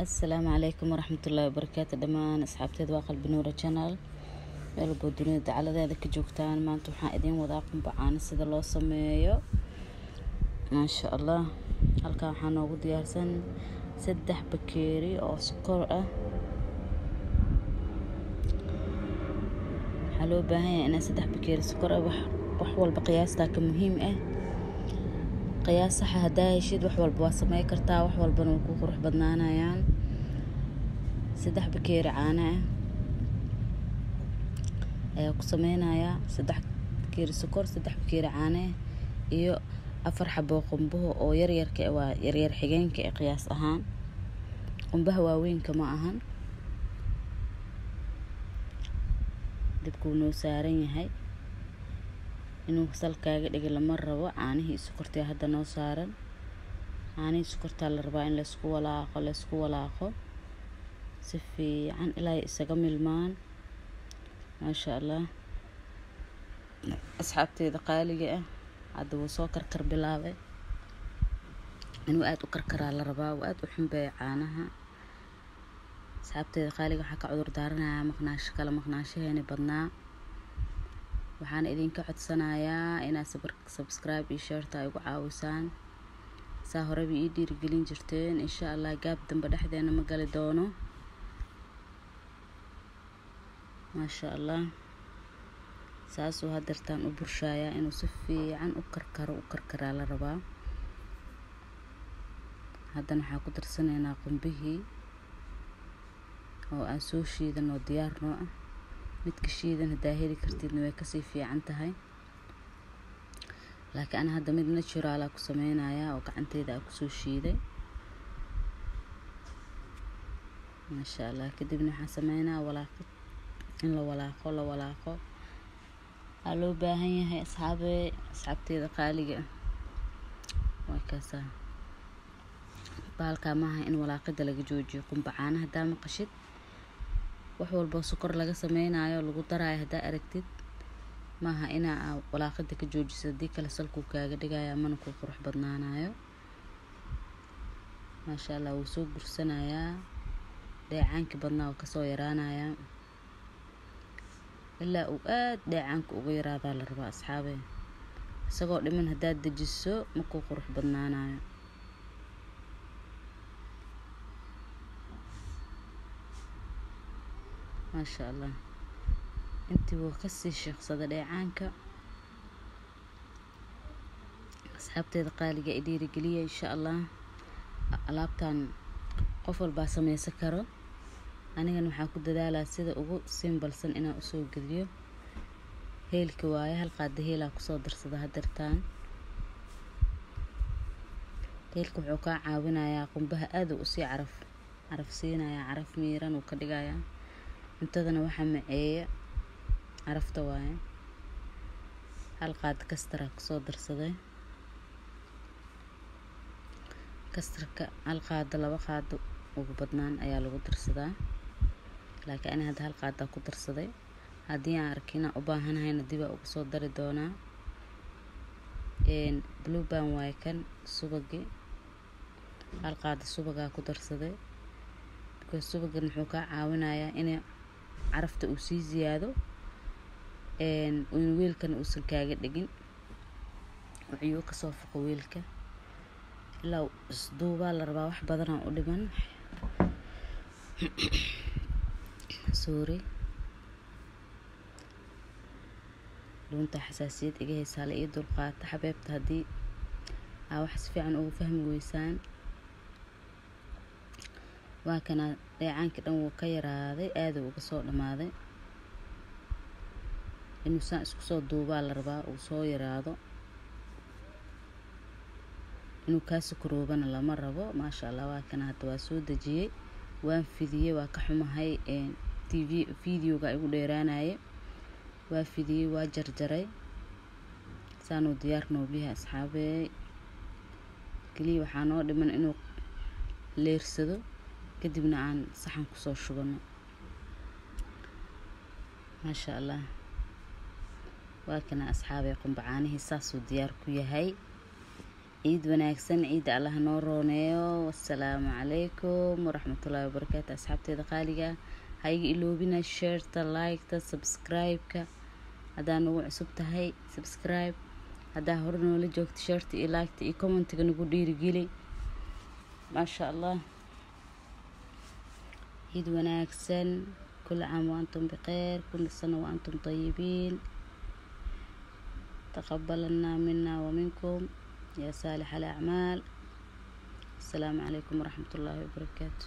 السلام عليكم ورحمة الله وبركاته. دمان أصحابتي واقل بنورة channel meel dunida dacaladeeda ka joogtaan. maanta waxaan idin wadaa qumbacaan sida loo sameeyo. maasha Allah, halkan waxaa noogu diyaarsan 3 bakeeri oo sokor ah. waxaa loo baahan yahay in 3 bakeeri sokor ah wax walba qiyaasta ka muhiim ah. qiyaas sax ah hadaa heshid wax walba waa sameey kartaa, wax walbana wuu ku qurux badnaanayaan. 3 bakeeri caano ah ayaa ku sameynayaa. 3 bakeeri sokor, 3 bakeeri caano iyo 4 xabo qumbo oo yaryarka waa yaryar xigeenka ee qiyaas ahaan. qumbaha waaweynka ma ahan. dibku noo saaran yahay inuu salkaaga dhigo lama rabo. caanihii sokorta hadda noo saaran. caanihii sokorta la rabaa in la isku walaaqo si fiican ilaa isaga milmaan. maasha Allah, asxaabteeda qaaliga ah hadda wuu soo karkar bilaabay. inuu aad u karkaraa la rabaa, aad u xunbay caanaha. asxaabteeda qaaliga waxaa ka cudur daaranayaa maqnaashaheena badnaa. waxaan idinka codsanayaa inaad subscribe iyo share ta igu caawisaan. saa hore ii dhiirigelin jirteen. insha Allah gaab dambe dhexdeena ma gali doono. maasha Allah, saasoo hadartaan u burshayaa inuu si fiican u karkaraa la rabaa. haddana waxaa ku darsanaynaa qumbihii oo aan soo shiidan oo diyaar noo ah. midka shiidan hadaa heli kartidna way kasii fiican tahay, laakiin ana hadda mid natural ku sameynayaa oo gacanteyda ku soo shiiday. maasha Allah, kadibna waxaan sameynaa walaaqid. in la walaaqo loo baahan yahay asxaabteeda qaaliga ah. waa kaasa baalka maaha in walaaqida laga joojiyo. qumbacaana hadaa maqashid wax walba sokor laga sameynayo lagu daraayo hadaa aragtid maaha inaa walaaqida ka joojiso, hadii kale salku kaaga dhigaya mana ku qurux badnaanayo. maasha Allah, wuu soo gursanayaa. dheecaanka badnaa oo kasoo yaraanaya ilaa uu aad dheecaanka uga yaraada la rabaa asxaabe. isagoo dhiman hadaa dejiso ma ku qurux badnaanayo. maasha Allah, intii wuu kasii sheeqsada dheecaanka. asxaabteeda qaaliga i dhiirigeliya insha Allah. alaabtan qof walba sameysan karo. anigana waxaan ku dadaalaa sida ugu simbalsan inaan usoo geliyo. heelka waaye, hal qaada heelaa kusoo darsada hadartaan. heelka wuxuu kaa caawinayaa qumbaha aad u sii caraf siinayaa. caraf miiran uu ka dhigayaa. cuntadana waxaa maceeya carafta waaye. hal qaada kastara kusoo darsaday. kastarka hal qaada 2 qaado ugu badnaan ayaa lagu darsadaa, laakiin ana hadda hal qaada ku darsaday. haddii aan arkina u baahanahayna dib ugu soo dari doonaa. blue band waaye kan subagi. hal qaada subagaa ku darsaday because subagan wuxuu kaa caawinayaa in carafta uu sii ziyaado. weelkana uusan kaaga dhigin. wuxuu ka soo foqo weelka ilaa isduubaa la rabaa. wax badan u dhiman. sorry, lunta xasaasiyad iga haysaa la ii dulqaata xabeebta. haddii aa wax si fiican ugu fahmi weysaan. waa kana dheecaanka dhan wuu ka yaraaday, aad uga soo dhamaaday. inuu saan isku soo duubaa la rabaa, uu soo yaraado. inuu kaa sokoroobana lama rabo. maasha Allah, waa kana hadda waa soo dejiyey. waan fidiyey. waa ka xumahay videoga igu dheeraanaye. waa fidiyey, waa jarjaray. saanuu diyaar noo biyaha asxaabe. kaliya waxaa noo dhiman inuu leersado, kadibna aan saxan kusoo shubano. maasha Allah, waa kana asxaabe qumbacaanihii saasuu diyaar ku yahay. عيد وناكسن عيد الله نورونيو. والسلام عليكم ورحمة الله وبركاته. أصحابتي دقالقة هاي إلو بنا شير لايك سبسكرايب هذا نوع سبتهاي سبسكرايب هذا هرنو لجوك تيشيرت لايك كومنت نقول ديري ما شاء الله. عيد وناكسن كل عام وأنتم بخير كل سنة وأنتم طيبين. تقبلنا منا ومنكم يا صالح الأعمال. السلام عليكم ورحمة الله وبركاته.